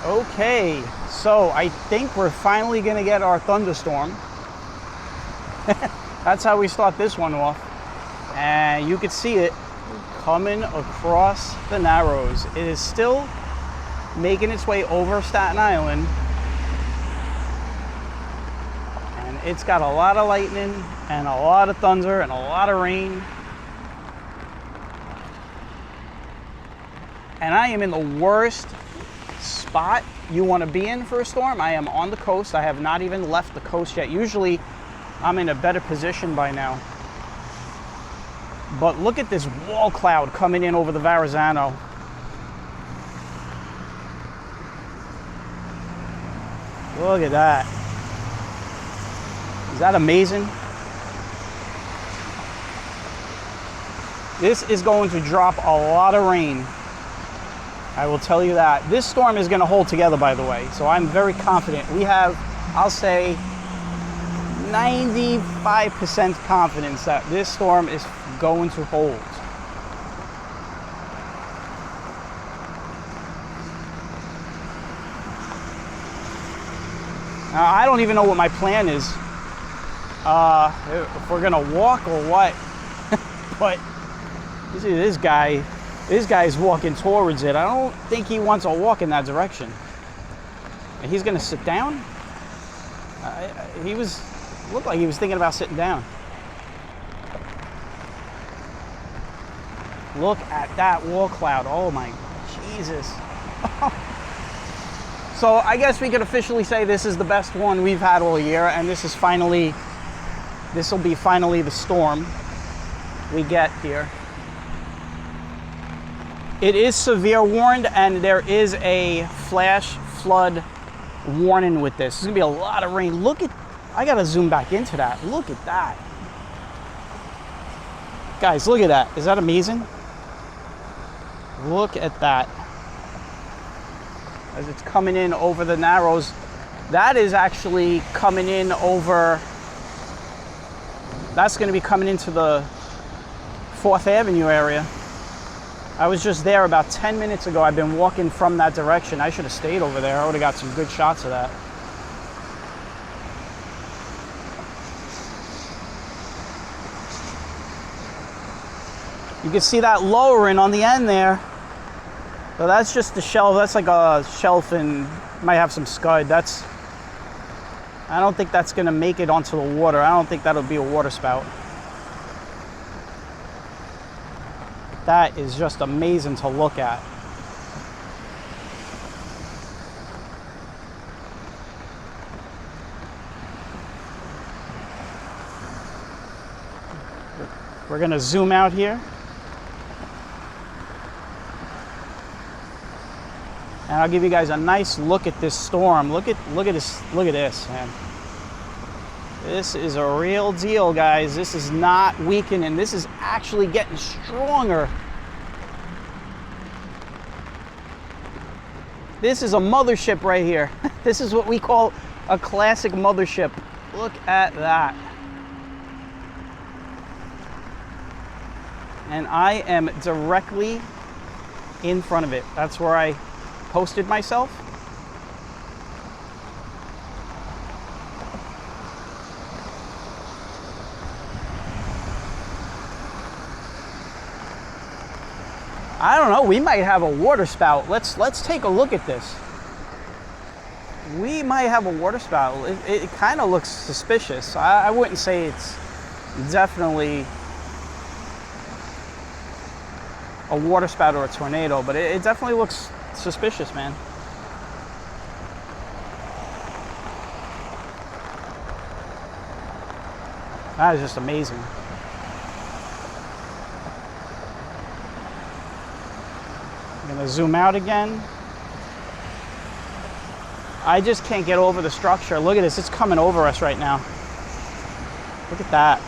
Okay, so I think we're finally gonna get our thunderstorm. That's how we start this one off. And you can see it coming across the Narrows. It is still making its way over Staten Island. And it's got a lot of lightning and a lot of thunder and a lot of rain. And I am in the worst spot you want to be in for a storm. I am on the coast. I have not even left the coast yet. Usually I'm in a better position by now. But look at this wall cloud coming in over the Verrazano. Look at that. Is that amazing? This is going to drop a lot of rain. I will tell you that. This storm is going to hold together, by the way. So I'm very confident. We have, I'll say, 95% confidence that this storm is going to hold. Now, I don't even know what my plan is. If we're going to walk or what. But you see this guy. This guy's walking towards it. I don't think he wants to walk in that direction. And he's going to sit down? Looked like he was thinking about sitting down. Look at that wall cloud. Oh my Jesus. So I guess we could officially say this is the best one we've had all year, and this will be finally the storm we get here. It is severe warned, and there is a flash flood warning with this. There's gonna be a lot of rain. I gotta zoom back into that. Look at that. Guys, look at that. Is that amazing? Look at that. As it's coming in over the Narrows. That is actually coming in over, that's gonna be coming into the 4th Avenue area. I was just there about 10 minutes ago. I've been walking from that direction. I should have stayed over there. I would have got some good shots of that. You can see that lowering on the end there. So that's just the shelf. That's like a shelf and might have some scud. I don't think that's gonna make it onto the water. I don't think that'll be a water spout. That is just amazing to look at. We're gonna zoom out here. And I'll give you guys a nice look at this storm. Look at this, man. This is a real deal, guys. This is not weakening. This is actually getting stronger. This is a mothership right here. This is what we call a classic mothership. Look at that. And I am directly in front of it. That's where I posted myself. I don't know, we might have a water spout. Let's take a look at this. We might have a water spout. It kind of looks suspicious. I wouldn't say it's definitely a water spout or a tornado, but it definitely looks suspicious, man. That is just amazing. I'm gonna zoom out again. I just can't get over the structure. Look at this, it's coming over us right now. Look at that.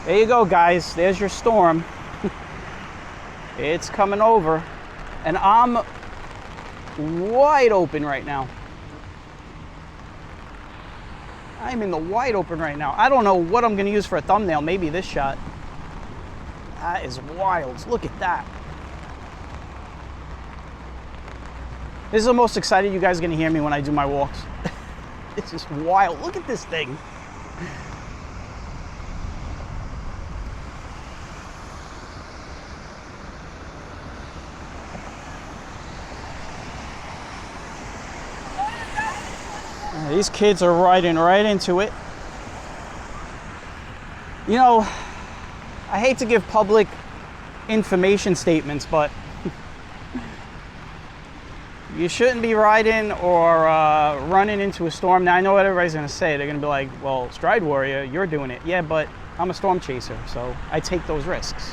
There you go, guys. There's your storm. It's coming over. And I'm wide open right now. I'm in the wide open right now. I don't know what I'm gonna use for a thumbnail. Maybe this shot. That is wild. Look at that. This is the most excited you guys are gonna hear me when I do my walks. It's just wild. Look at this thing. These kids are riding right into it. You know, I hate to give public information statements, but you shouldn't be riding or running into a storm. Now, I know what everybody's going to say. They're going to be like, well, Stride Warrior, you're doing it. Yeah, but I'm a storm chaser, so I take those risks.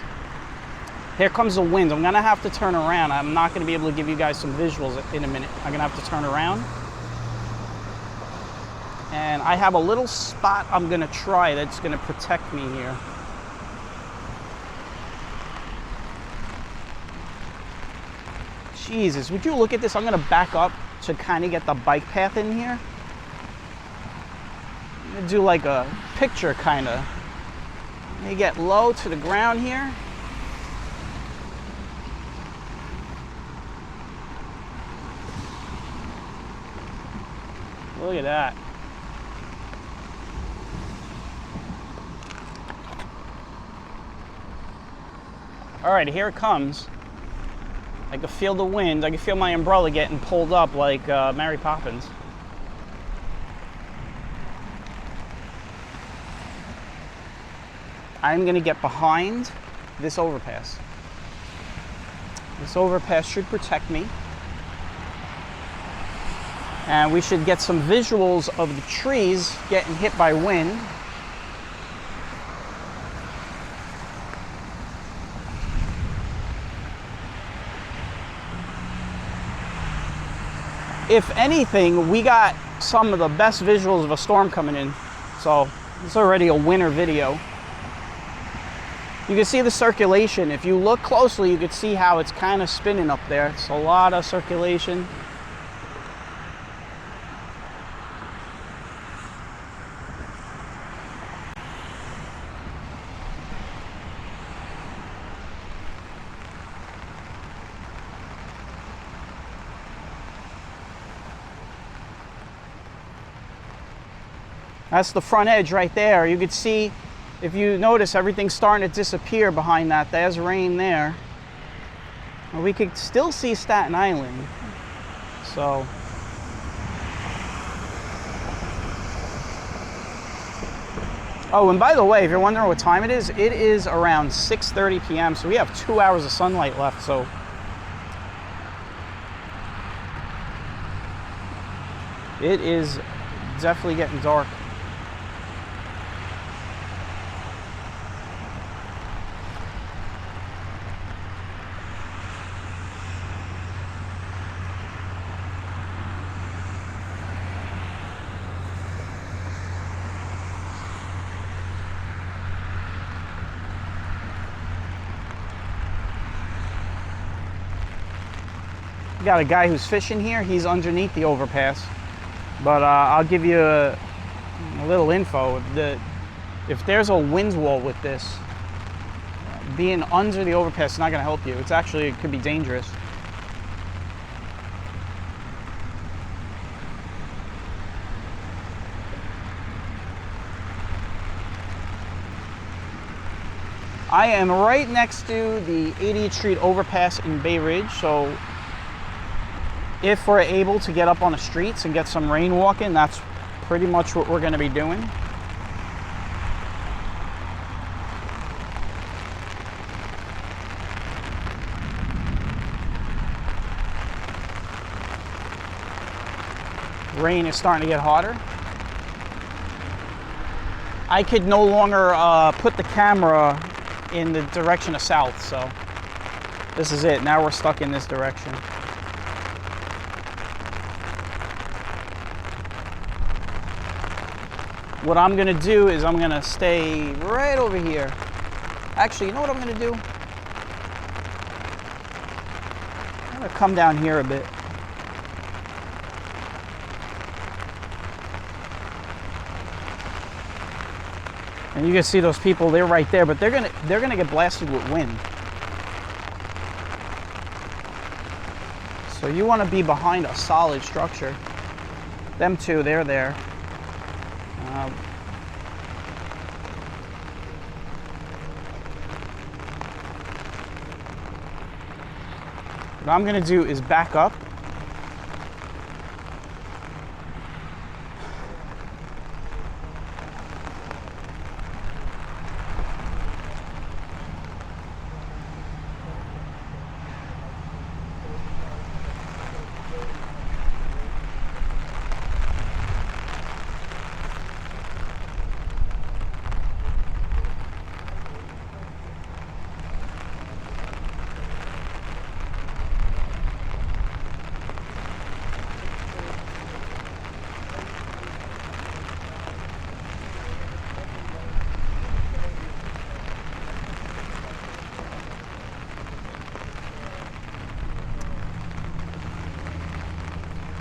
Here comes the wind. I'm going to have to turn around. I'm not going to be able to give you guys some visuals in a minute. I'm going to have to turn around. And I have a little spot I'm going to try that's going to protect me here. Jesus, would you look at this? I'm going to back up to kind of get the bike path in here. I'm going to do like a picture kind of. Let me get low to the ground here. Look at that. All right, here it comes. I can feel the wind. I can feel my umbrella getting pulled up like Mary Poppins. I'm gonna get behind this overpass. This overpass should protect me. And we should get some visuals of the trees getting hit by wind. If anything, we got some of the best visuals of a storm coming in. So it's already a winner video. You can see the circulation. If you look closely, you can see how it's kind of spinning up there. It's a lot of circulation. That's the front edge right there. You can see, if you notice, everything's starting to disappear behind that. There's rain there. And we could still see Staten Island. So. Oh, and by the way, if you're wondering what time it is around 6:30 p.m. So we have 2 hours of sunlight left. So it is definitely getting dark. We got a guy who's fishing here. He's underneath the overpass. But I'll give you a little info. If there's a wind wall with this, being under the overpass is not going to help you. It could be dangerous. I am right next to the 80th Street overpass in Bay Ridge, so if we're able to get up on the streets and get some rain walking, that's pretty much what we're going to be doing. Rain is starting to get hotter. I could no longer put the camera in the direction of south, so this is it. Now we're stuck in this direction. What I'm gonna do is I'm gonna stay right over here. Actually, you know what I'm gonna do? I'm gonna come down here a bit. And you can see those people, they're right there, but they're gonna get blasted with wind. So you want to be behind a solid structure. Them two, they're there. What I'm going to do is back up.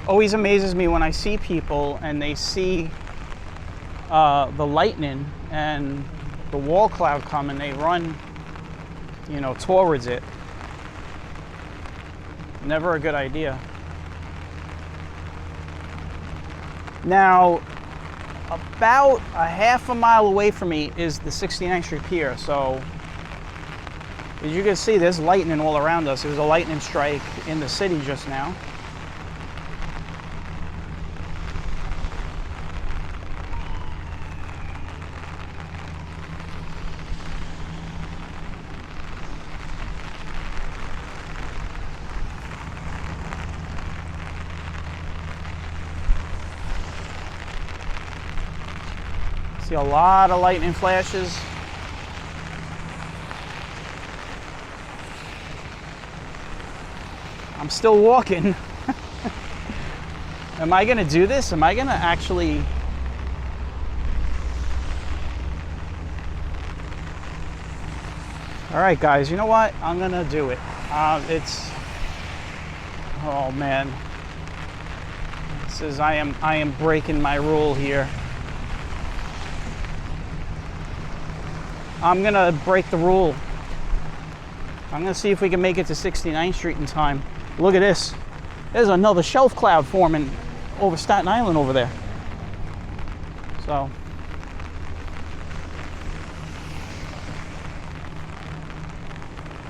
Always amazes me when I see people and they see the lightning and the wall cloud come and they run, you know, towards it. Never a good idea. Now, about a half a mile away from me is the 69th Street Pier. So, as you can see, there's lightning all around us. There was a lightning strike in the city just now. See a lot of lightning flashes. I'm still walking. Am I gonna do this? Am I gonna actually... All right, guys, you know what? I'm gonna do it. Oh man. This is, I am breaking my rule here. I'm gonna break the rule. I'm gonna see if we can make it to 69th Street in time. Look at this. There's another shelf cloud forming over Staten Island over there. So.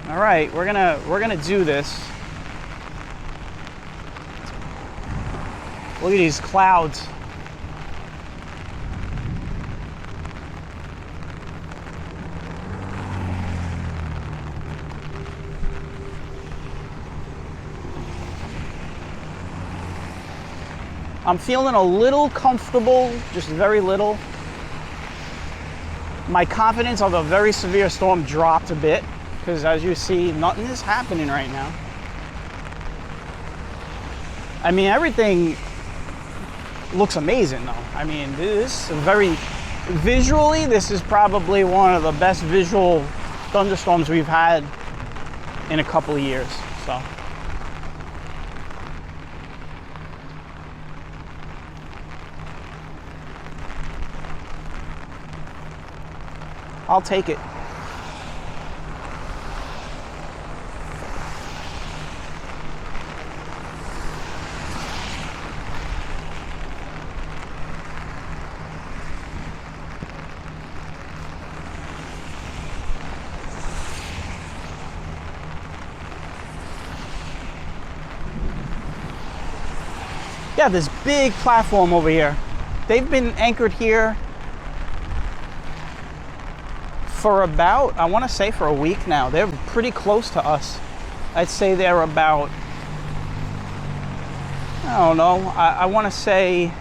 All right, we're gonna do this. Look at these clouds. I'm feeling a little comfortable, just very little. My confidence of a very severe storm dropped a bit because, as you see, nothing is happening right now. I mean, everything looks amazing though. I mean, this is visually, this is probably one of the best visual thunderstorms we've had in a couple of years, so. I'll take it. Yeah, this big platform over here. They've been anchored here for about, I want to say for a week now. They're pretty close to us. I'd say they're about, I don't know, I want to say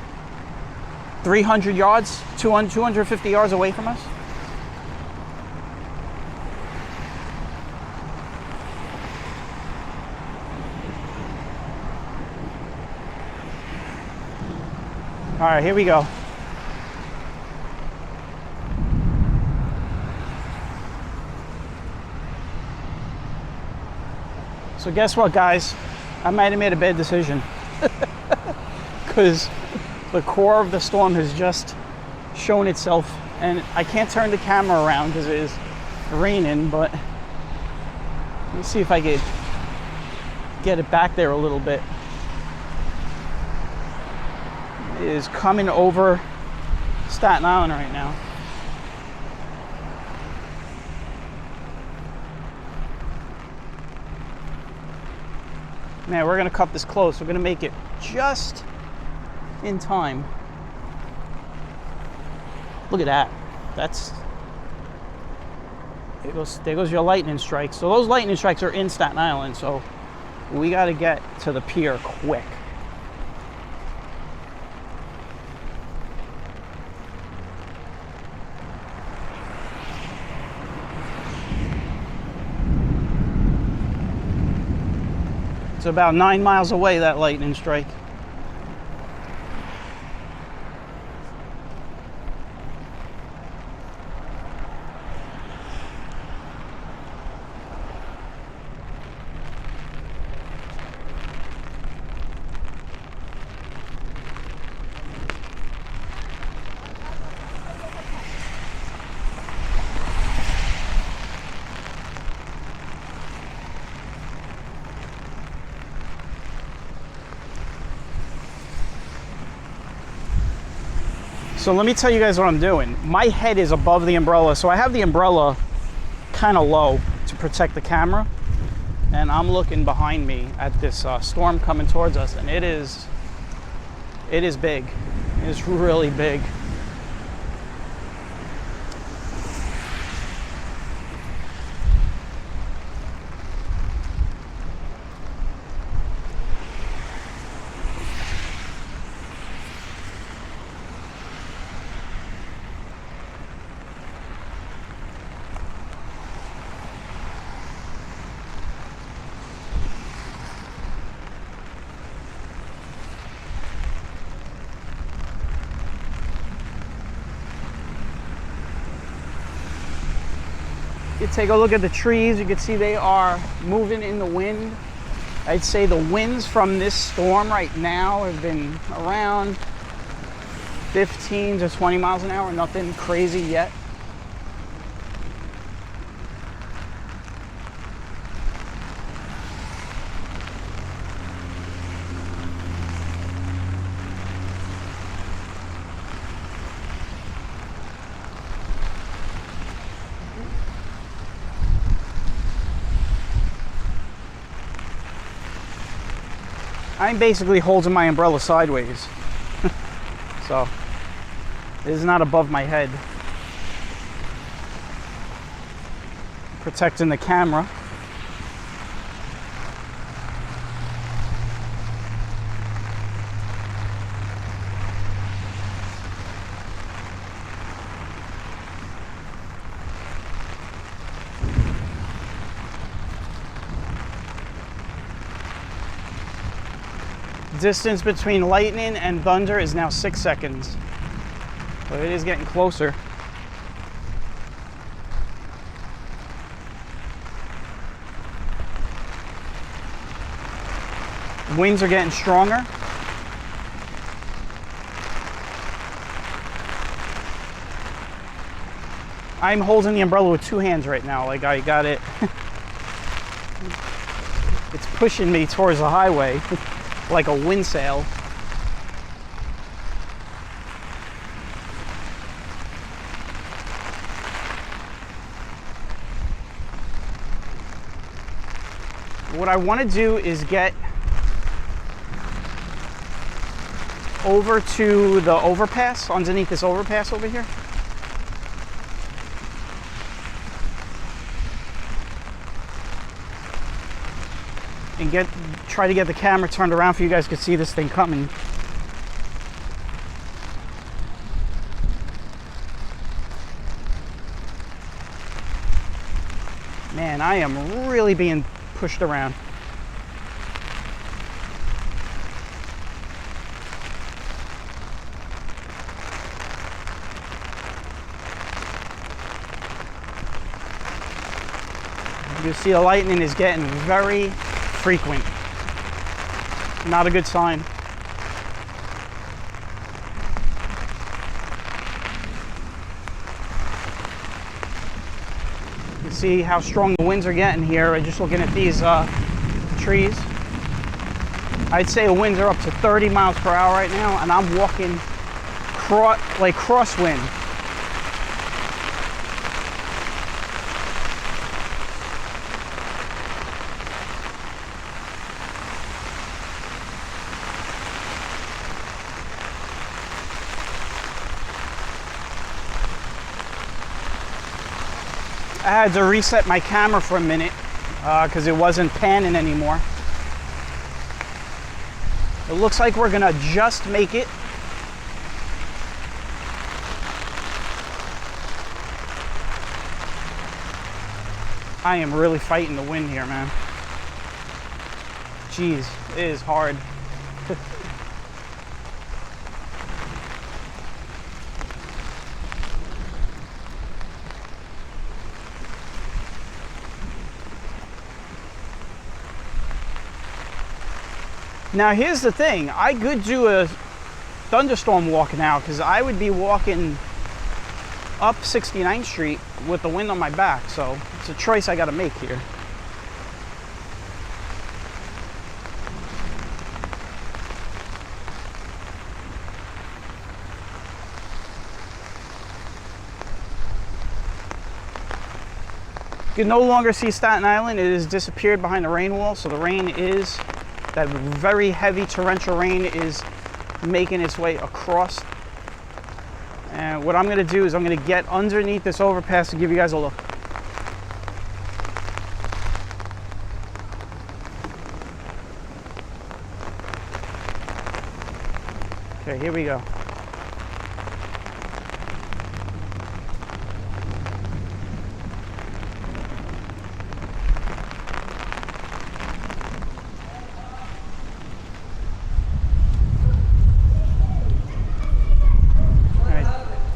300 yards, 250 yards away from us. All right, here we go. So guess what, guys? I might have made a bad decision because the core of the storm has just shown itself, and I can't turn the camera around because it is raining, but let me see if I could get it back there a little bit. It is coming over Staten Island right now. Man, we're gonna cut this close. We're gonna make it just in time. Look at that. That's, there goes your lightning strikes. So those lightning strikes are in Staten Island, so we gotta get to the pier quick. It's about 9 miles away, that lightning strike. So let me tell you guys what I'm doing. My head is above the umbrella, so I have the umbrella kind of low to protect the camera, and I'm looking behind me at this storm coming towards us, and it is big. It's really big. You take a look at the trees, you can see they are moving in the wind. I'd say the winds from this storm right now have been around 15 to 20 miles an hour, nothing crazy yet. I'm basically holding my umbrella sideways. So it is not above my head. Protecting the camera. Distance between lightning and thunder is now 6 seconds. So it is getting closer. Winds are getting stronger. I'm holding the umbrella with 2 hands right now, like I got it. It's pushing me towards the highway. Like a wind sail. What I want to do is get over to the overpass, underneath this overpass over here. And try to get the camera turned around for you guys to see this thing coming. Man, I am really being pushed around. You see the lightning is getting very frequent. Not a good sign. You can see how strong the winds are getting here by just looking at these trees. I'd say the winds are up to 30 miles per hour right now, and I'm walking like crosswind. I had to reset my camera for a minute because it wasn't panning anymore. It looks like we're gonna just make it. I am really fighting the wind here, man. Jeez, it is hard. Now here's the thing, I could do a thunderstorm walk now because I would be walking up 69th Street with the wind on my back, so it's a choice I gotta make here. You can no longer see Staten Island. It has disappeared behind the rain wall, so the rain is, that very heavy torrential rain is making its way across. And what I'm gonna do is I'm gonna get underneath this overpass to give you guys a look. Okay, here we go.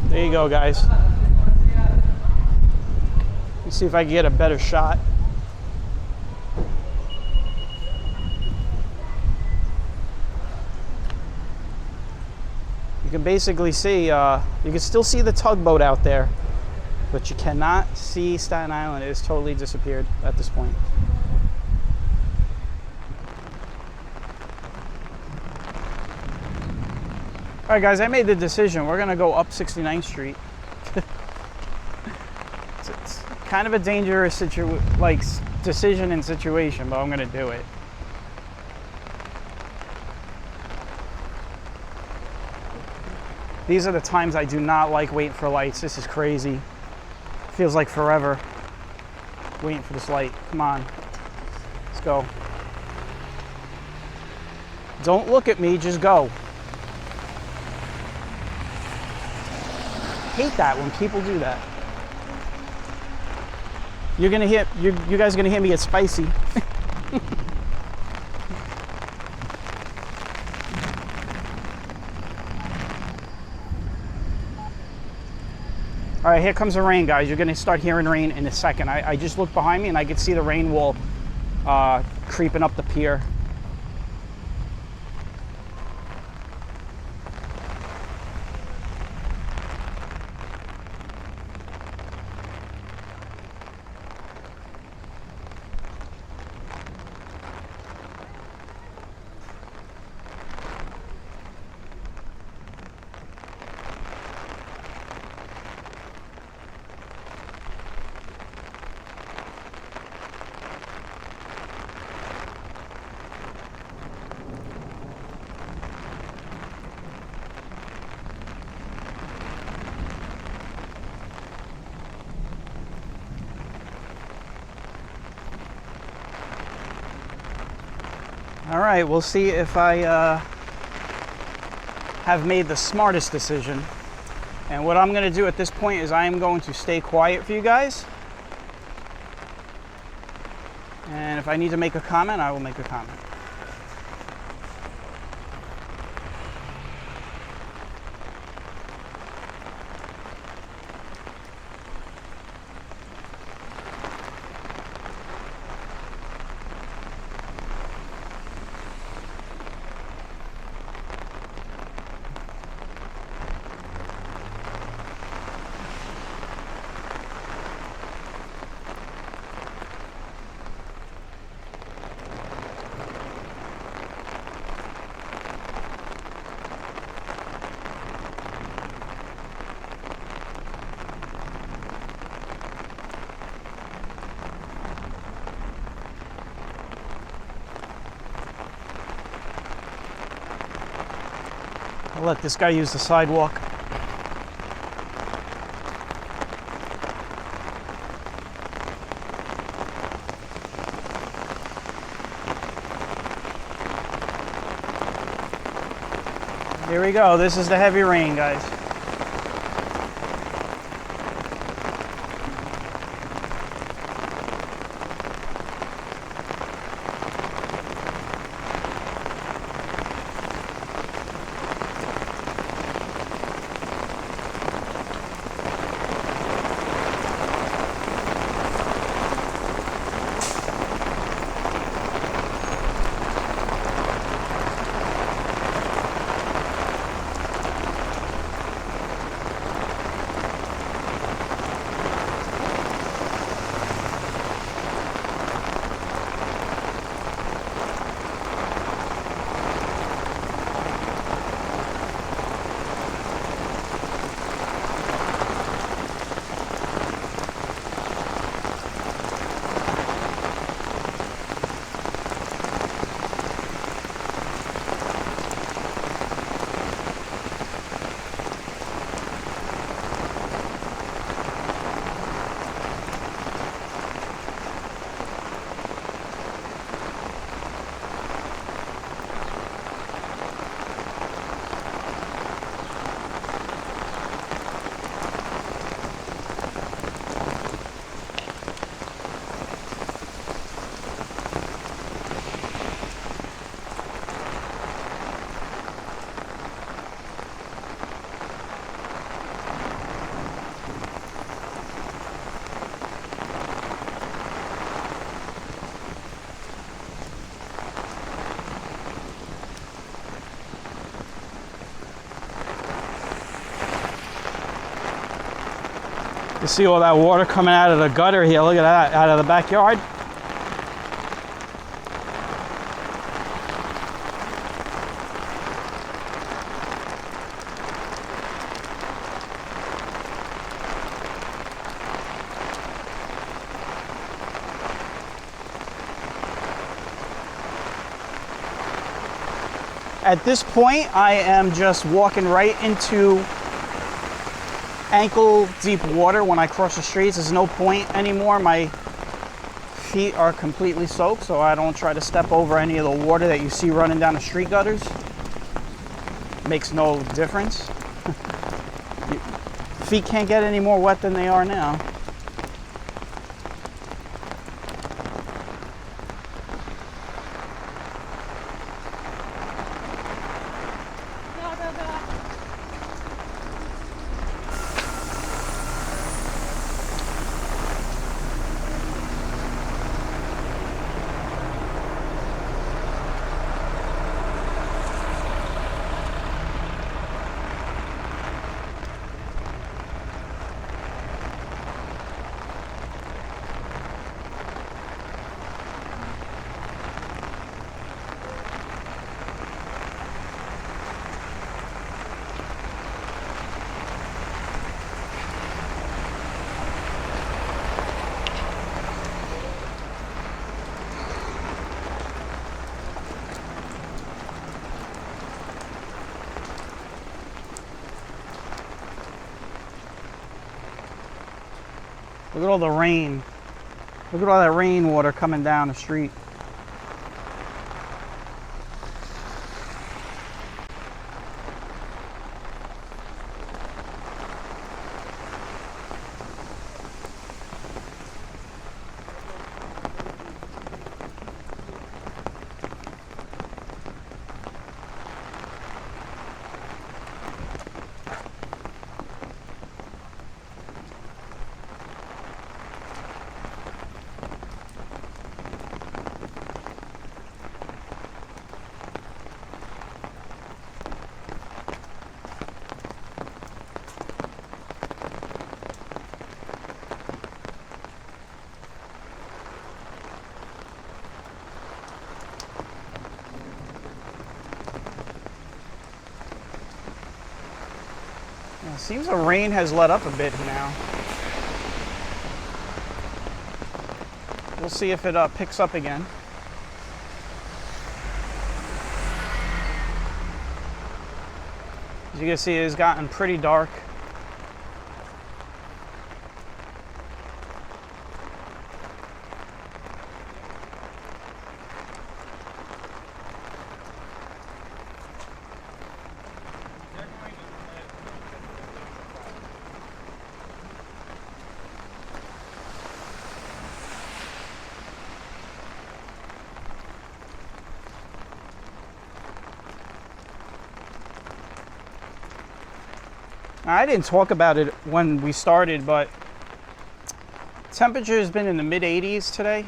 There you go, guys. Let's see if I can get a better shot. You can basically see, you can still see the tugboat out there, but you cannot see Staten Island. It has totally disappeared at this point. All right, guys, I made the decision. We're gonna go up 69th Street. It's kind of a dangerous decision and situation, but I'm gonna do it. These are the times I do not like waiting for lights. This is crazy. Feels like forever waiting for this light. Come on, let's go. Don't look at me, just go. Hate that when people do that. You're gonna hear, you guys are gonna hear me get spicy. All right, here comes the rain, guys. You're gonna start hearing rain in a second. I just looked behind me and I could see the rain wall creeping up the pier. All right, we'll see if I have made the smartest decision. And what I'm going to do at this point is I am going to stay quiet for you guys. And if I need to make a comment, I will make a comment. I'll let this guy use the sidewalk. Here we go. This is the heavy rain, guys. You see all that water coming out of the gutter here. Look at that, out of the backyard. At this point, I am just walking right into ankle deep water when I cross the streets. There's no point anymore. My feet are completely soaked, so I don't try to step over any of the water that you see running down the street gutters. Makes no difference. Feet can't get any more wet than they are now. Look at all the rain. Look at all that rainwater coming down the street. It seems the rain has let up a bit now. We'll see if it picks up again. As you can see, it's gotten pretty dark. I didn't talk about it when we started, but temperature has been in the mid 80s today.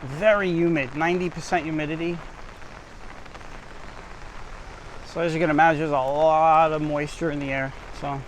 Very humid, 90% humidity. So as you can imagine, there's a lot of moisture in the air. So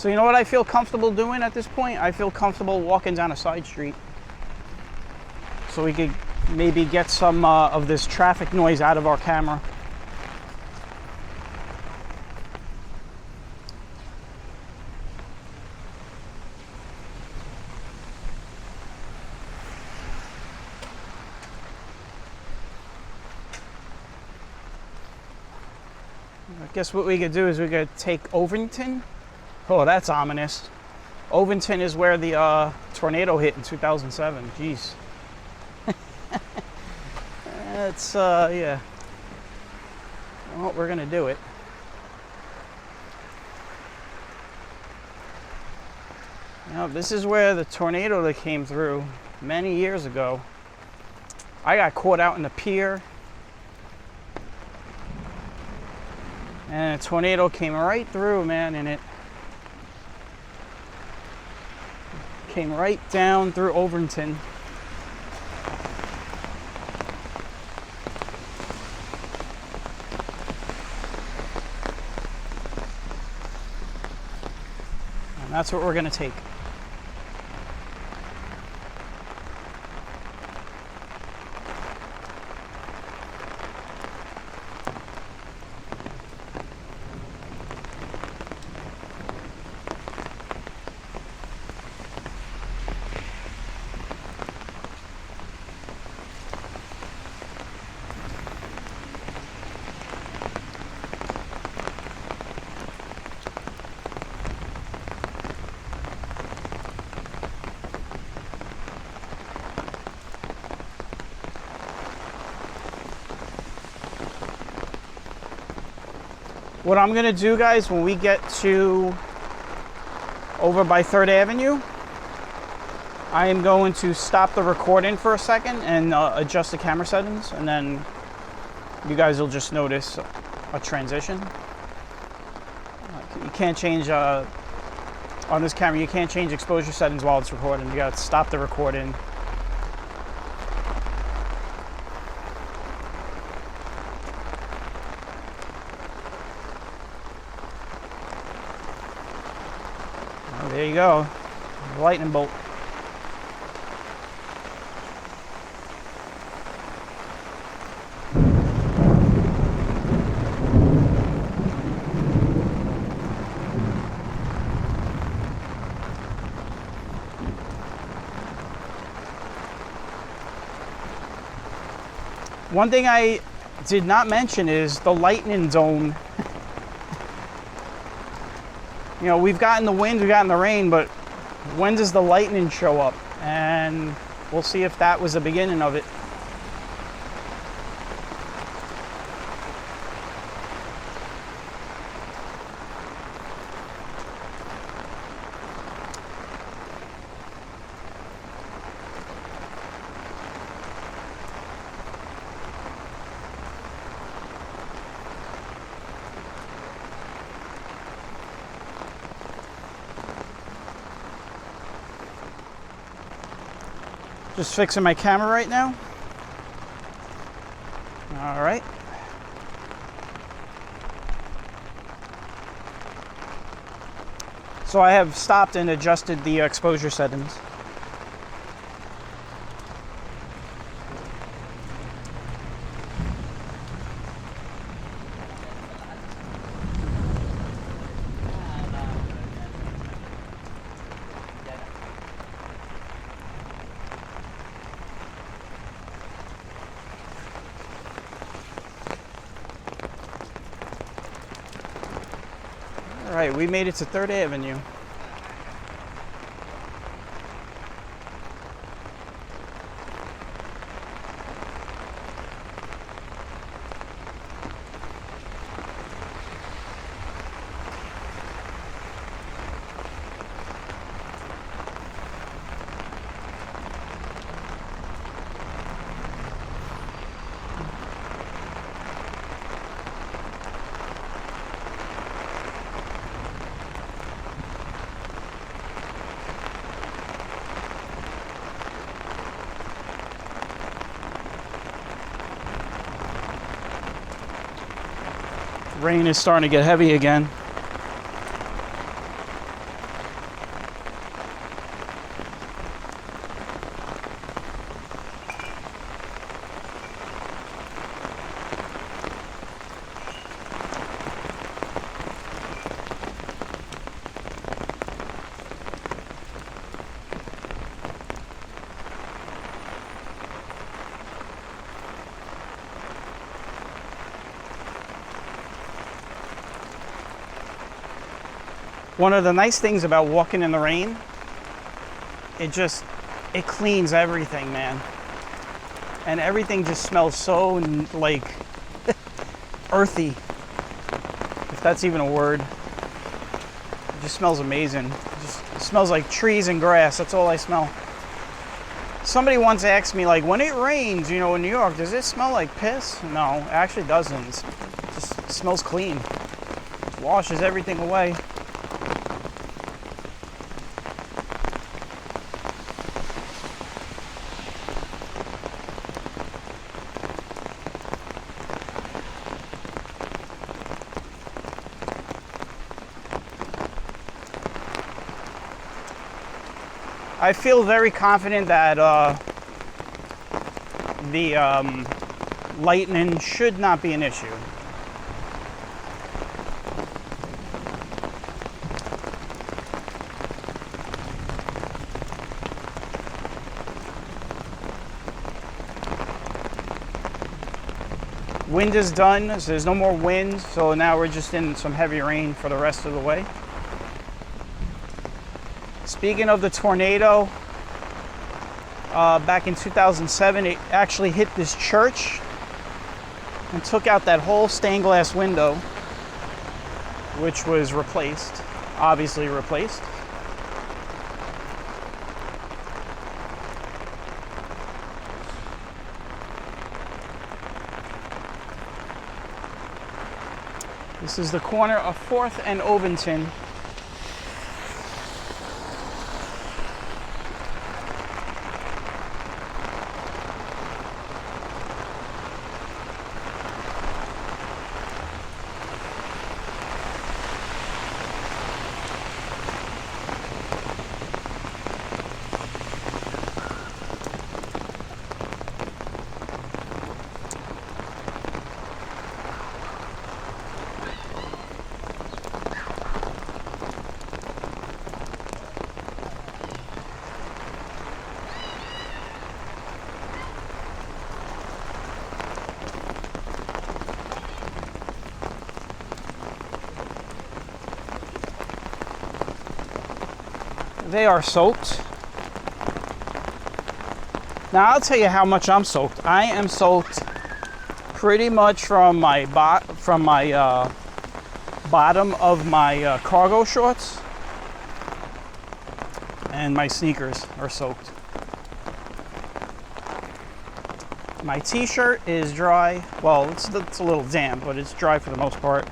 So you know what I feel comfortable doing at this point? I feel comfortable walking down a side street. So we could maybe get some of this traffic noise out of our camera. I guess what we could do is we could take Ovington. Oh, that's ominous. Ovington is where the tornado hit in 2007. Jeez. That's, yeah. Well, we're going to do it. Now, this is where the tornado that came through many years ago. I got caught out in the pier. And a tornado came right through, man, and it came right down through Ovington. And that's what we're going to take. What I'm gonna do, guys, when we get to over by 3rd Avenue, I am going to stop the recording for a second and adjust the camera settings, and then you guys will just notice a transition. You can't change, on this camera, you can't change exposure settings while it's recording. You gotta stop the recording. There you go, lightning bolt. One thing I did not mention is the lightning zone. You know, we've gotten the wind, we've gotten the rain, but when does the lightning show up? And we'll see if that was the beginning of it. Just fixing my camera right now. All right. So I have stopped and adjusted the exposure settings. All right, we made it to 3rd Avenue. Rain is starting to get heavy again. One of the nice things about walking in the rain, it cleans everything, man. And everything just smells so like earthy, if that's even a word. It just smells amazing. It smells like trees and grass. That's all I smell. Somebody once asked me, like, when it rains, you know, in New York, does it smell like piss? No, it actually doesn't. It just smells clean. It washes everything away. I feel very confident that the lightning should not be an issue. Wind is done, so there's no more wind, so now we're just in some heavy rain for the rest of the way. Speaking of the tornado, back in 2007, it actually hit this church and took out that whole stained glass window, which was replaced, obviously replaced. This is the corner of 4th and Ovington. They are soaked. Now I'll tell you how much I'm soaked. I am soaked pretty much from my bottom of my cargo shorts, and my sneakers are soaked. My t-shirt is dry. Well, it's a little damp, but it's dry for the most part.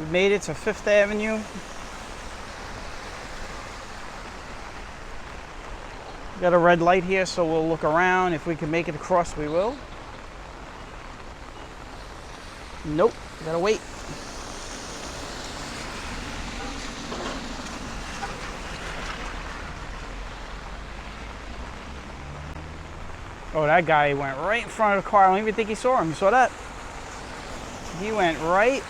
We made it to 5th Avenue. Got a red light here, so we'll look around. If we can make it across, we will. Nope, gotta wait. Oh, that guy went right in front of the car. I don't even think he saw him. You saw that? He went right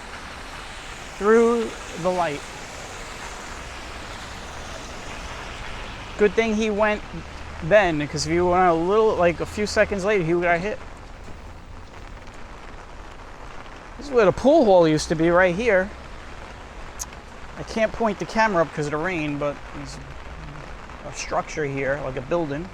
through the light. Good thing he went then, because if he went a little, like a few seconds later, he would have hit. This is where the pool hall used to be, right here. I can't point the camera up because of the rain, but there's a structure here, like a building.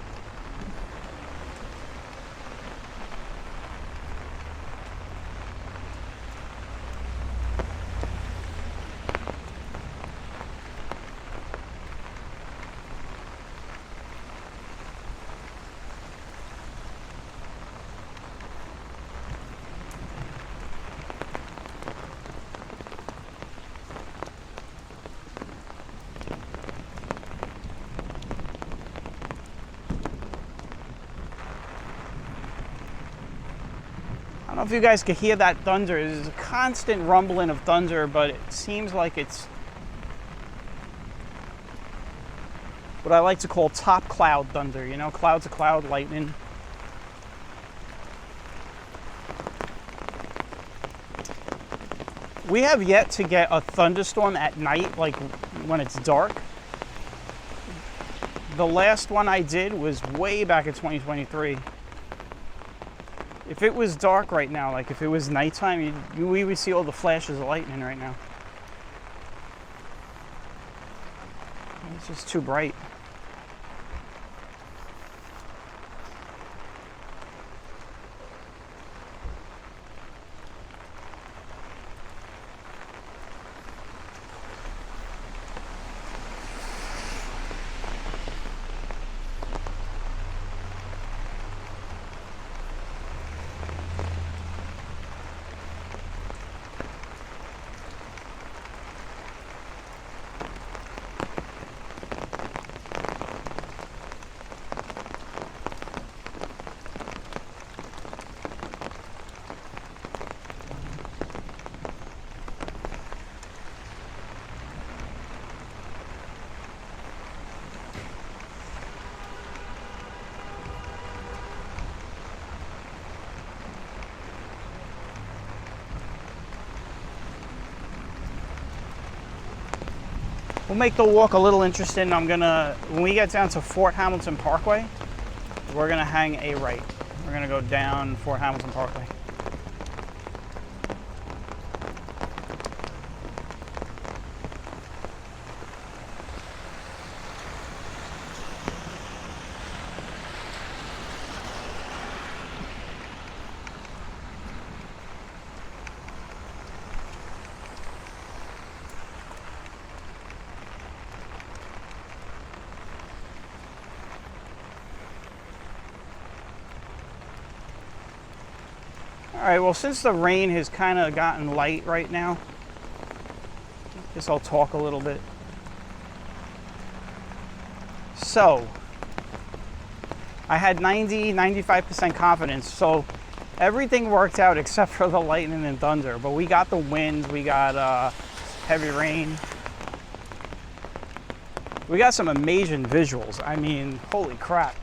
I don't know if you guys can hear that thunder. There's a constant rumbling of thunder, but it seems like it's what I like to call top cloud thunder. You know, cloud to cloud lightning. We have yet to get a thunderstorm at night, like when it's dark. The last one I did was way back in 2023. If it was dark right now, like if it was nighttime, we would see all the flashes of lightning right now. It's just too bright. We'll make the walk a little interesting. When we get down to Fort Hamilton Parkway, we're gonna hang a right. We're gonna go down Fort Hamilton Parkway. All right, well, since the rain has kind of gotten light right now, I guess I'll talk a little bit. So, I had 95% confidence, so everything worked out except for the lightning and thunder, but we got the winds, we got heavy rain. We got some amazing visuals. I mean, holy crap.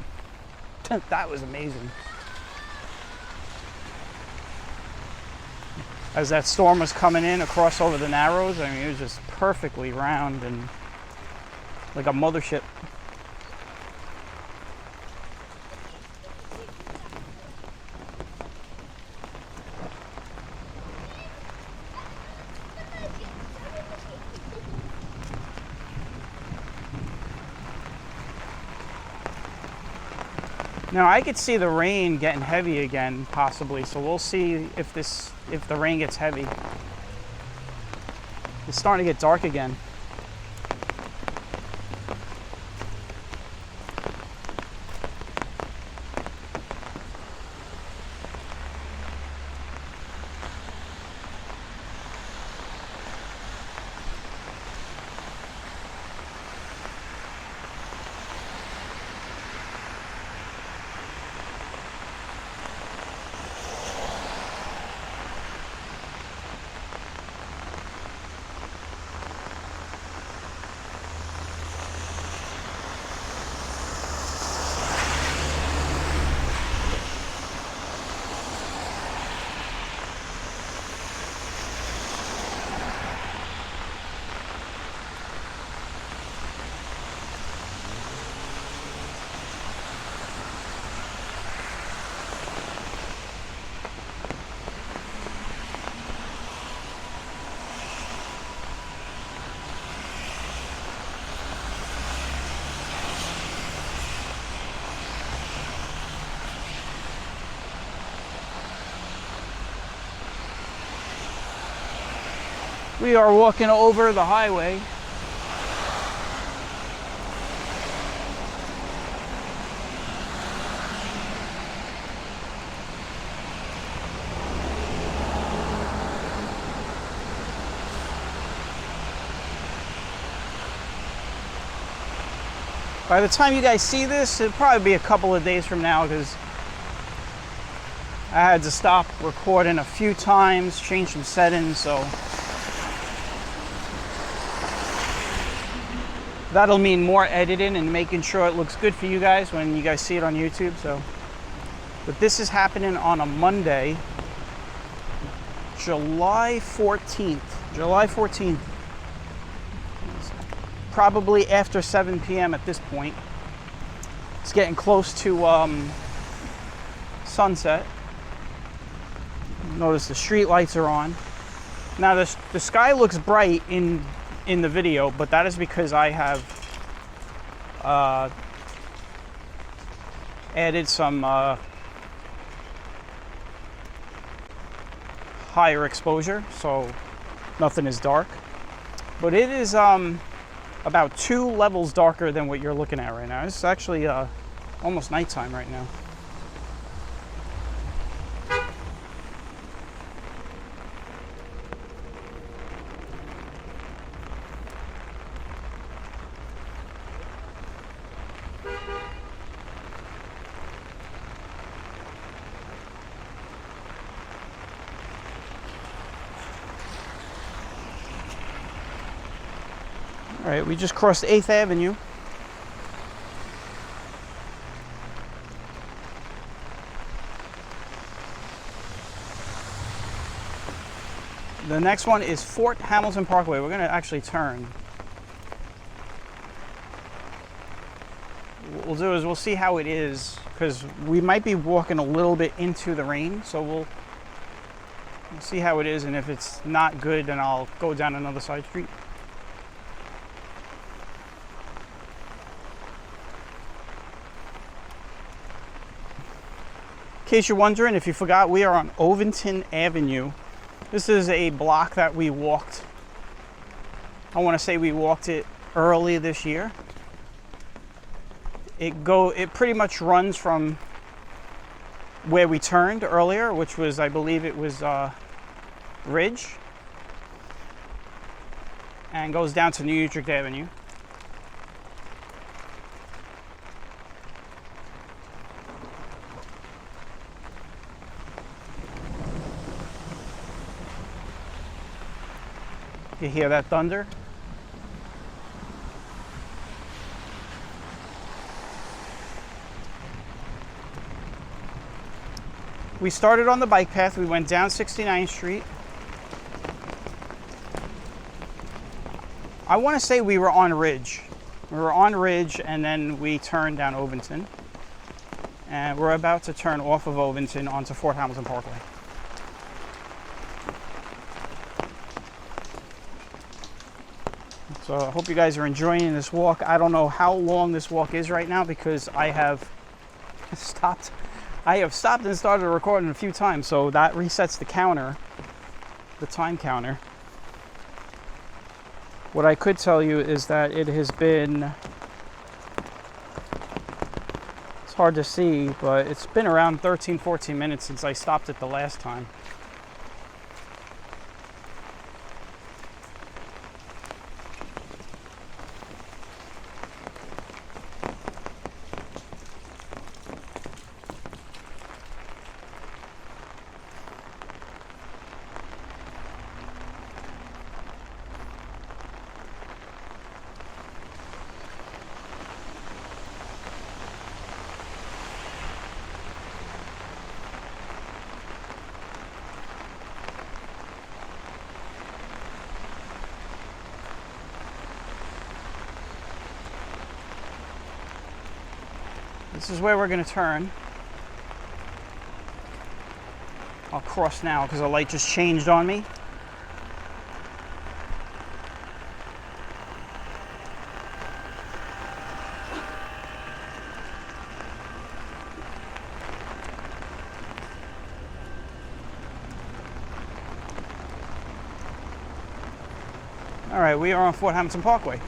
That was amazing. As that storm was coming in across over the Narrows, I mean, it was just perfectly round and like a mothership. Now I could see the rain getting heavy again, possibly. So we'll see if the rain gets heavy. It's starting to get dark again. We are walking over the highway. By the time you guys see this, it'll probably be a couple of days from now because I had to stop recording a few times, change some settings, so that'll mean more editing and making sure it looks good for you guys when you guys see it on YouTube. So, but this is happening on a Monday, July 14th. July 14th. Probably after 7 p.m. at this point. It's getting close to sunset. Notice the street lights are on. Now the sky looks bright in the video, but that is because I have added some higher exposure, so nothing is dark. But it is about 2 levels darker than what you're looking at right now. It's actually almost nighttime right now. All right, we just crossed 8th Avenue. The next one is Fort Hamilton Parkway. We're gonna actually turn. What we'll do is we'll see how it is, because we might be walking a little bit into the rain, so we'll see how it is, and if it's not good, then I'll go down another side street. In case you're wondering, if you forgot, we are on Ovington Avenue. This is a block that we walked. I want to say we walked it early this year. It pretty much runs from where we turned earlier, which was, I believe it was Ridge, and goes down to New Utrecht Avenue. You hear that thunder? We started on the bike path. We went down 69th Street. I want to say we were on Ridge. We were on Ridge, and then we turned down Ovington. And we're about to turn off of Ovington onto Fort Hamilton Parkway. So I hope you guys are enjoying this walk. I don't know how long this walk is right now because I have stopped. I have stopped and started recording a few times, so that resets the counter, the time counter. What I could tell you is that it has been, it's hard to see, but it's been around 13, 14 minutes since I stopped it the last time. This is where we're going to turn. I'll cross now because the light just changed on me. All right, we are on Fort Hamilton Parkway.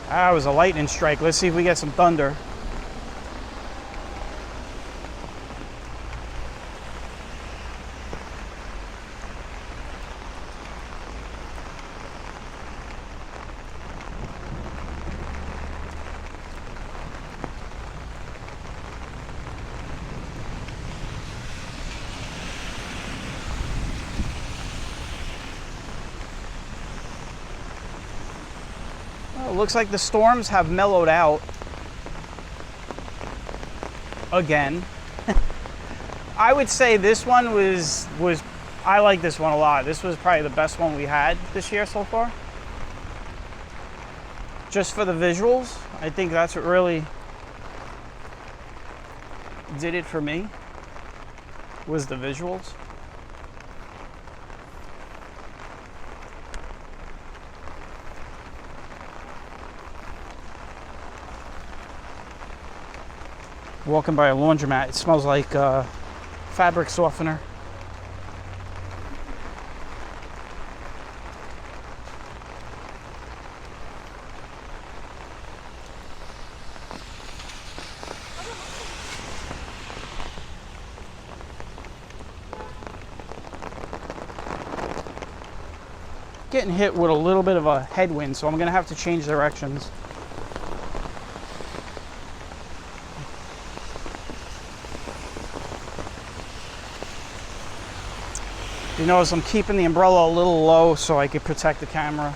Ah, it was a lightning strike. Let's see if we get some thunder. It looks like the storms have mellowed out again. I would say this one was I like this one a lot. This was probably the best one we had this year so far. Just for the visuals, I think that's what really did it for me, was the visuals. Walking by a laundromat, it smells like fabric softener. Getting hit with a little bit of a headwind, so I'm gonna have to change directions. You notice I'm keeping the umbrella a little low so I could protect the camera.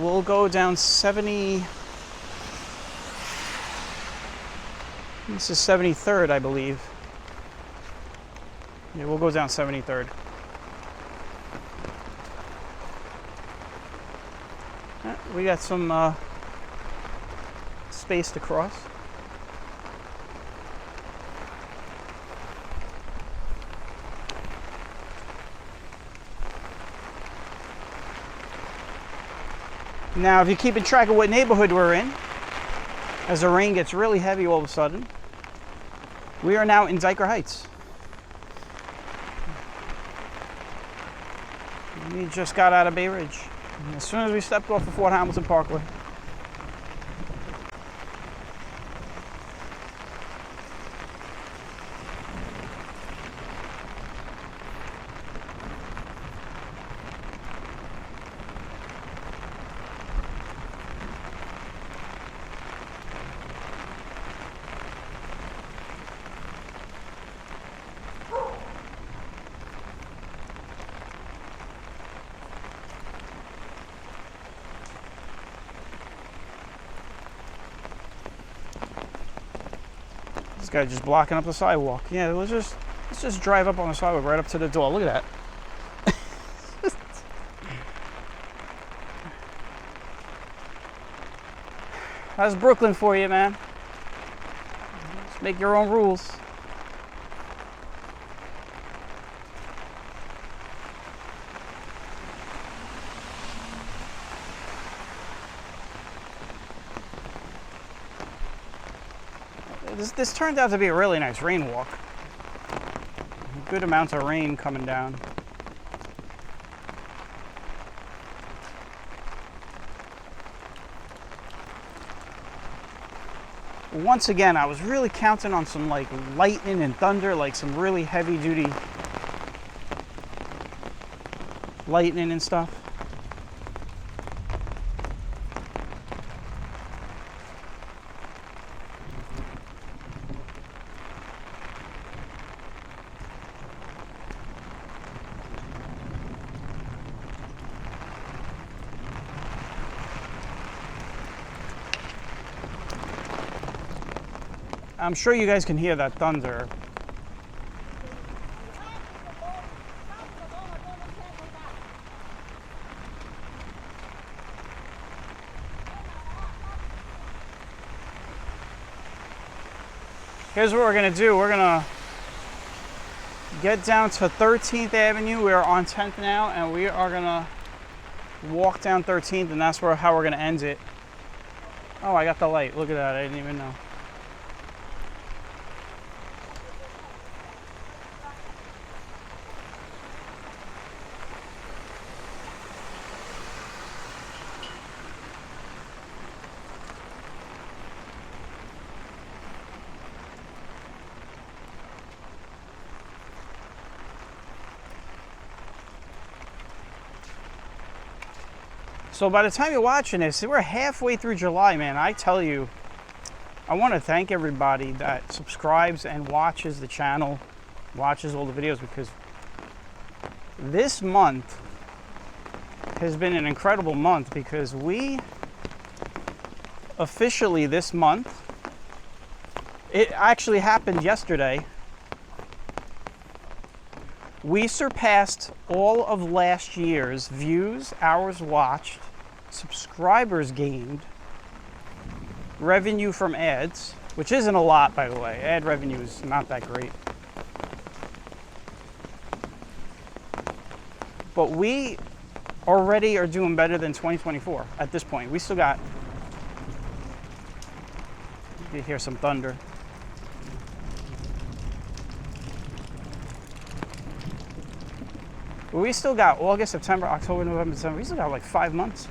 We'll go down 70. This is 73rd, I believe. Yeah, we'll go down 73rd. We got some space to cross. Now, if you're keeping track of what neighborhood we're in, as the rain gets really heavy all of a sudden, we are now in Dyker Heights. We just got out of Bay Ridge. And as soon as we stepped off of Fort Hamilton Parkway. This guy just blocking up the sidewalk. Yeah, let's just drive up on the sidewalk right up to the door. Look at that. That's Brooklyn for you, man. Just make your own rules. This turned out to be a really nice rain walk. Good amounts of rain coming down. Once again, I was really counting on some like lightning and thunder, like some really heavy duty lightning and stuff. I'm sure you guys can hear that thunder. Here's what we're gonna do. We're gonna get down to 13th Avenue. We are on 10th now, and we are gonna walk down 13th, and that's how we're gonna end it. Oh, I got the light. Look at that. I didn't even know. So by the time you're watching this, we're halfway through July, man. I tell you, I want to thank everybody that subscribes and watches the channel, watches all the videos, because this month has been an incredible month, because we officially this month, it actually happened yesterday, we surpassed all of last year's views, hours watched, subscribers gained, revenue from ads, which isn't a lot, by the way. Ad revenue is not that great. But we already are doing better than 2024 at this point. We still got, you can hear some thunder. But we still got August, September, October, November, December. We still got like 5 months.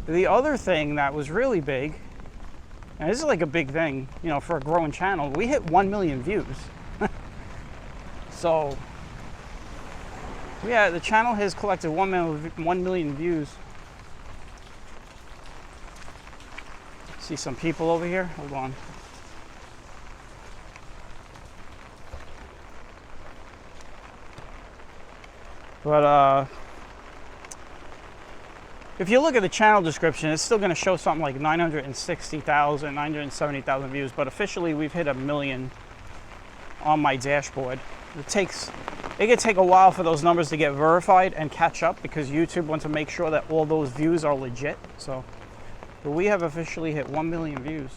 The other thing that was really big, and this is like a big thing, you know, for a growing channel, we hit 1 million views. So, yeah, the channel has collected 1 million views. See some people over here? Hold on. But if you look at the channel description, it's still going to show something like 960,000, 970,000 views. But officially, we've hit 1 million on my dashboard. It can take a while for those numbers to get verified and catch up, because YouTube wants to make sure that all those views are legit. So, but we have officially hit 1 million views.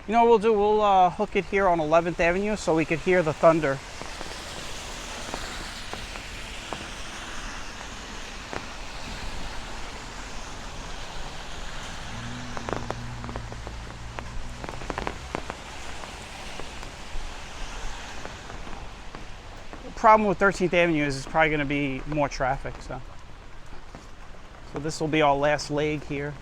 You know what we'll do? We'll hook it here on 11th Avenue so we could hear the thunder. The problem with 13th Avenue is it's probably going to be more traffic. So this will be our last leg here.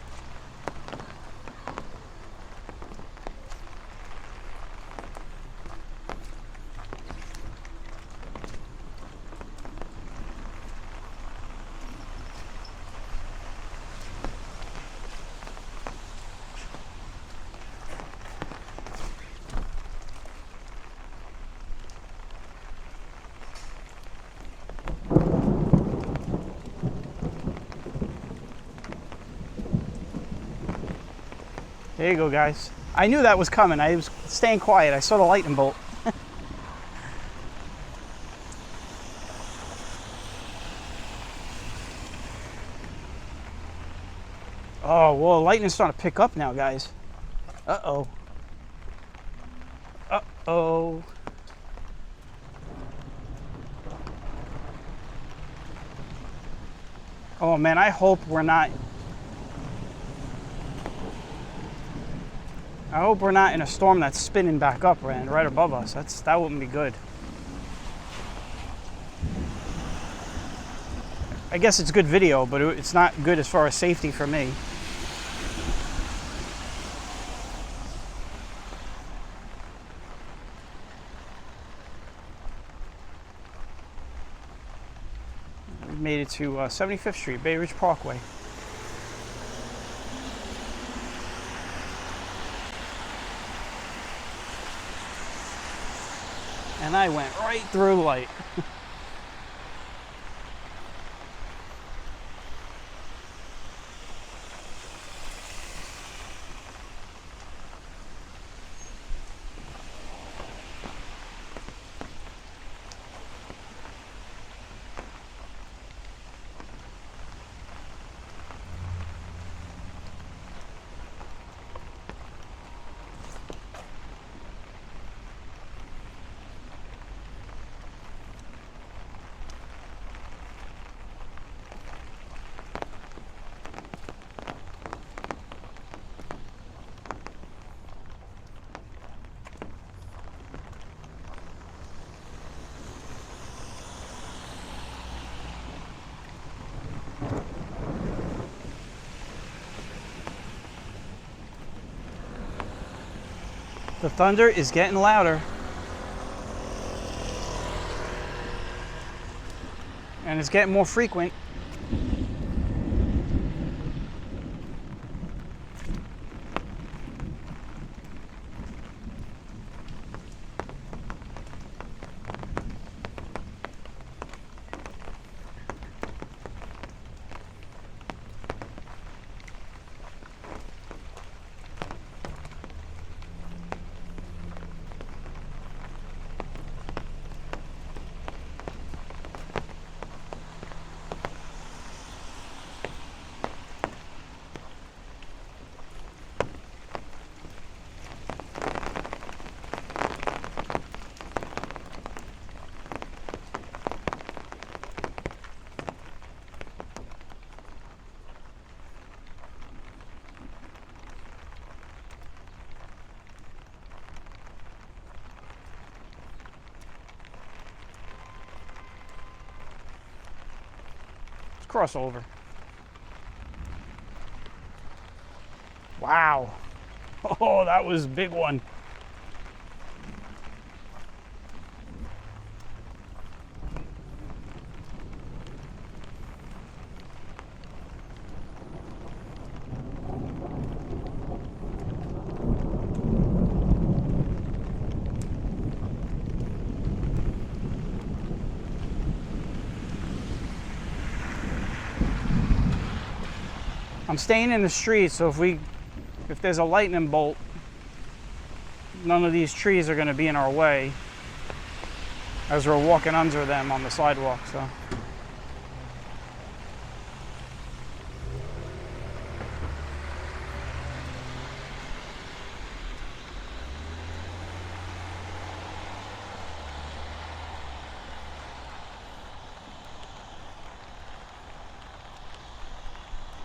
There you go, guys. I knew that was coming. I was staying quiet. I saw the lightning bolt. Oh, well, lightning's starting to pick up now, guys. Uh-oh. Uh-oh. Oh, man, I hope we're not... I hope we're not in a storm that's spinning back up right above us. That wouldn't be good. I guess it's good video, but it's not good as far as safety for me. We made it to 75th Street, Bay Ridge Parkway. And I went right through light. The thunder is getting louder. And it's getting more frequent. Crossover. Wow. Oh, that was a big one. I'm staying in the street, so if there's a lightning bolt, none of these trees are going to be in our way as we're walking under them on the sidewalk. So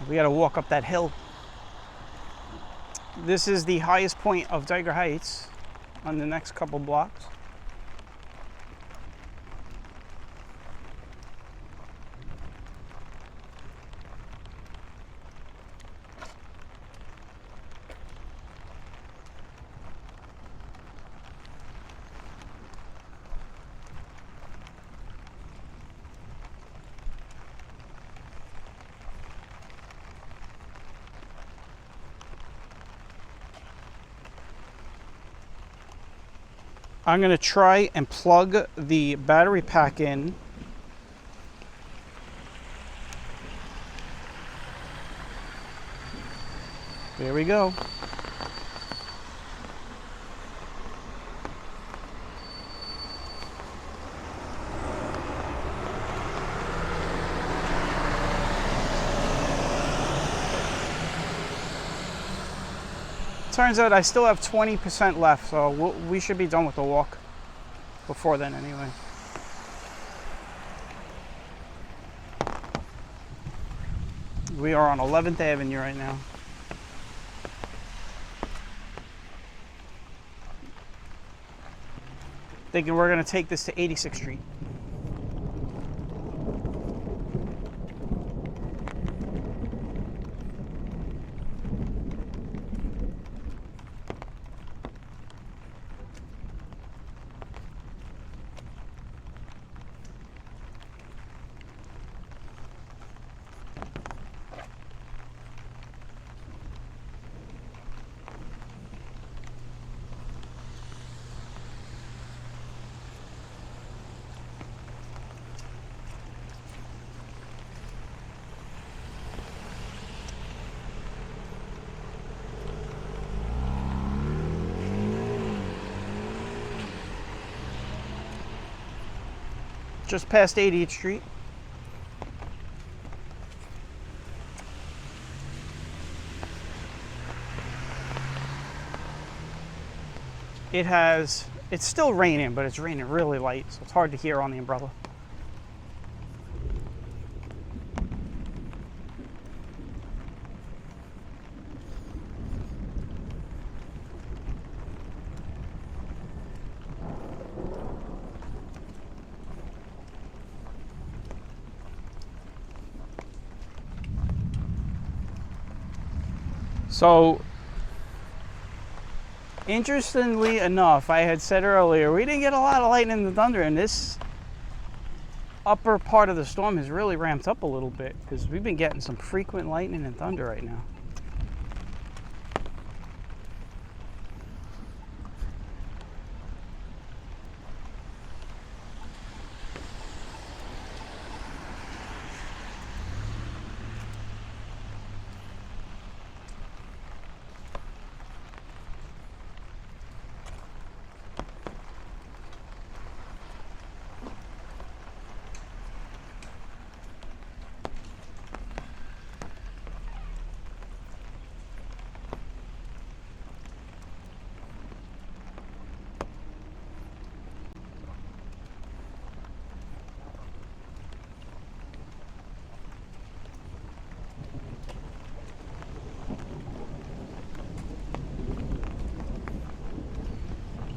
we got to walk up that hill. This is the highest point of Dyker Heights on the next couple blocks. I'm going to try and plug the battery pack in. There we go. Turns out I still have 20% left, so we should be done with the walk before then anyway. We are on 11th Avenue right now. Thinking we're going to take this to 86th Street. Just past 80th Street. It's still raining, but it's raining really light, so it's hard to hear on the umbrella. So Interestingly enough, I had said earlier, we didn't get a lot of lightning and thunder, and this upper part of the storm has really ramped up a little bit because we've been getting some frequent lightning and thunder right now.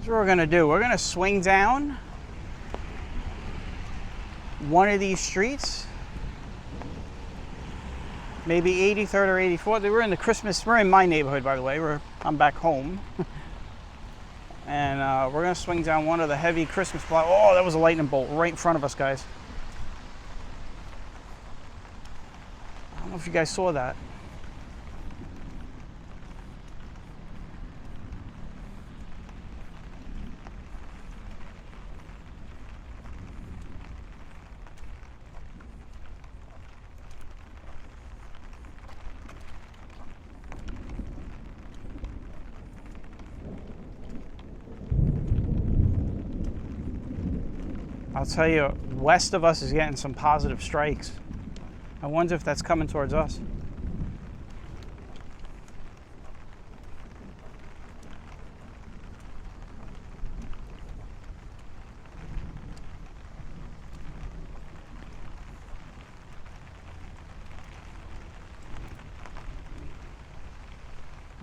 What we're gonna do, we're gonna swing down one of these streets, maybe 83rd or 84th. We're in my neighborhood, by the way. I'm back home. And we're gonna swing down one of the heavy Christmas blocks. Oh, that was a lightning bolt right in front of us, guys. I don't know if you guys saw that. I'll tell you, west of us is getting some positive strikes. I wonder if that's coming towards us.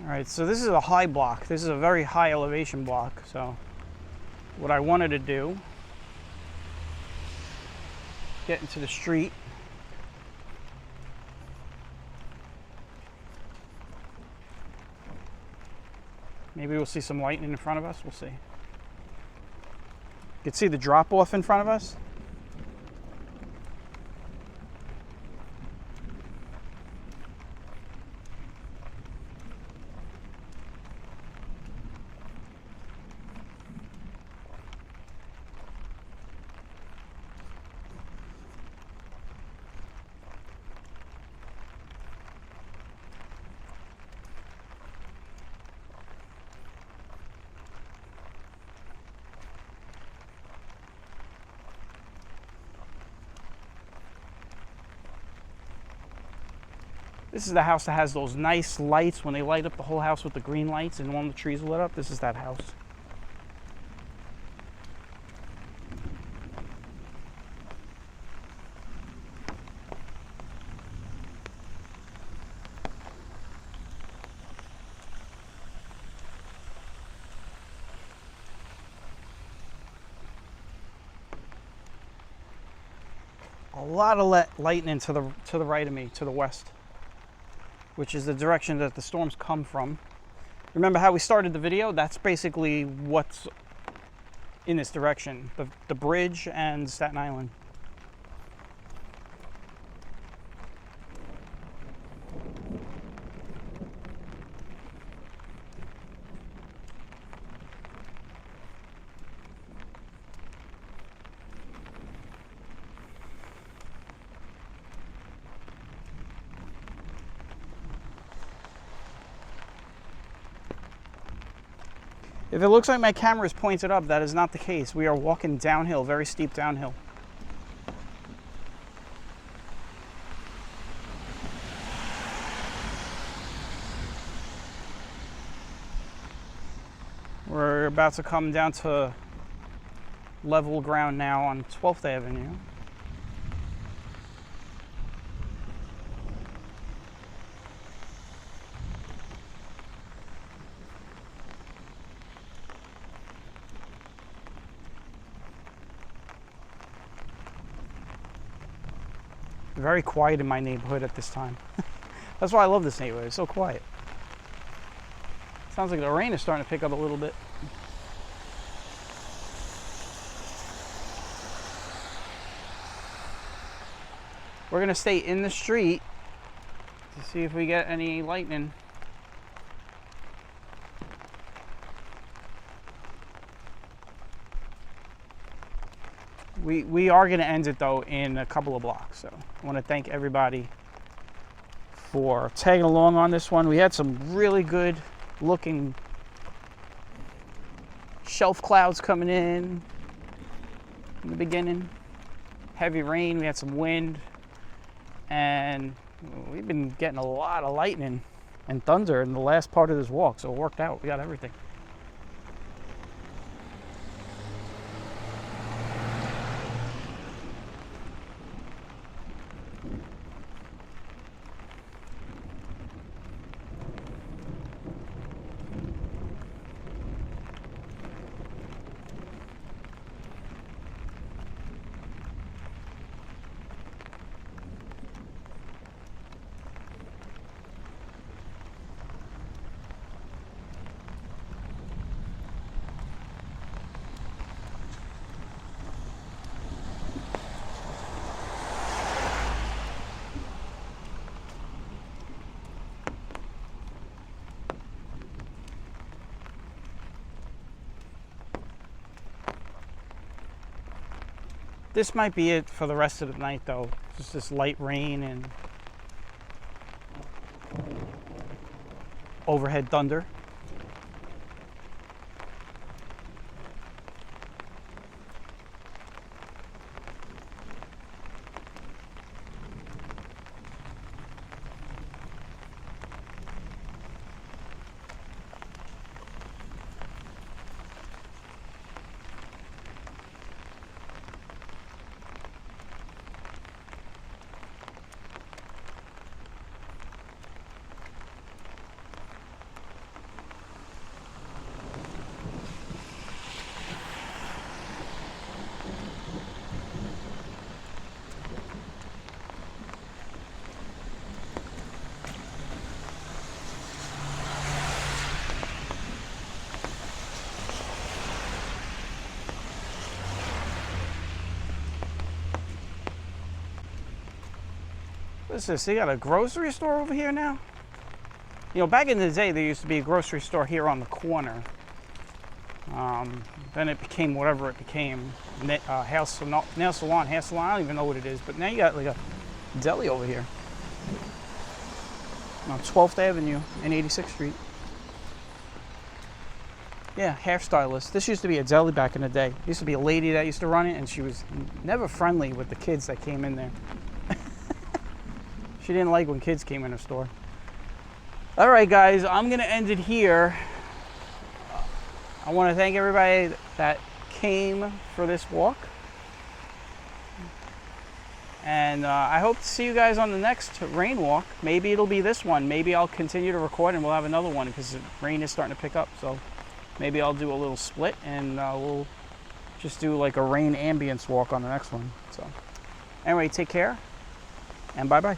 All right, so this is a high block. This is a very high elevation block. So what I wanted to do, get into the street. Maybe we'll see some lightning in front of us. We'll see. You can see the drop off in front of us. This is the house that has those nice lights when they light up the whole house with the green lights and one of the trees lit up. This is that house. A lot of lightning to the right of me, to the west, which is the direction that the storms come from. Remember how we started the video? That's basically what's in this direction, the bridge and Staten Island. If it looks like my camera is pointed up, that is not the case. We are walking downhill, very steep downhill. We're about to come down to level ground now on 12th Avenue. Very quiet in my neighborhood at this time. That's why I love this neighborhood. It's so quiet. Sounds like the rain is starting to pick up a little bit. We're gonna stay in the street to see if we get any lightning. We are gonna end it though in a couple of blocks. So I want to thank everybody for tagging along on this one. We had some really good looking shelf clouds coming in the beginning. Heavy rain, we had some wind, and we've been getting a lot of lightning and thunder in the last part of this walk, so it worked out. We got everything. This might be it for the rest of the night though. Just this light rain and overhead thunder. What's this? They got a grocery store over here now? You know, back in the day, there used to be a grocery store here on the corner. Then it became whatever it became. Nail salon, hair salon. I don't even know what it is. But now you got like a deli over here on 12th Avenue and 86th Street. Yeah, hairstylist. This used to be a deli back in the day. There used to be a lady that used to run it, and she was never friendly with the kids that came in there. She didn't like when kids came in her store. All right, guys, I'm gonna end it here. I want to thank everybody that came for this walk. And I hope to see you guys on the next rain walk. Maybe it'll be this one. Maybe I'll continue to record and we'll have another one because the rain is starting to pick up. So maybe I'll do a little split and we'll just do like a rain ambience walk on the next one. So anyway, take care and bye-bye.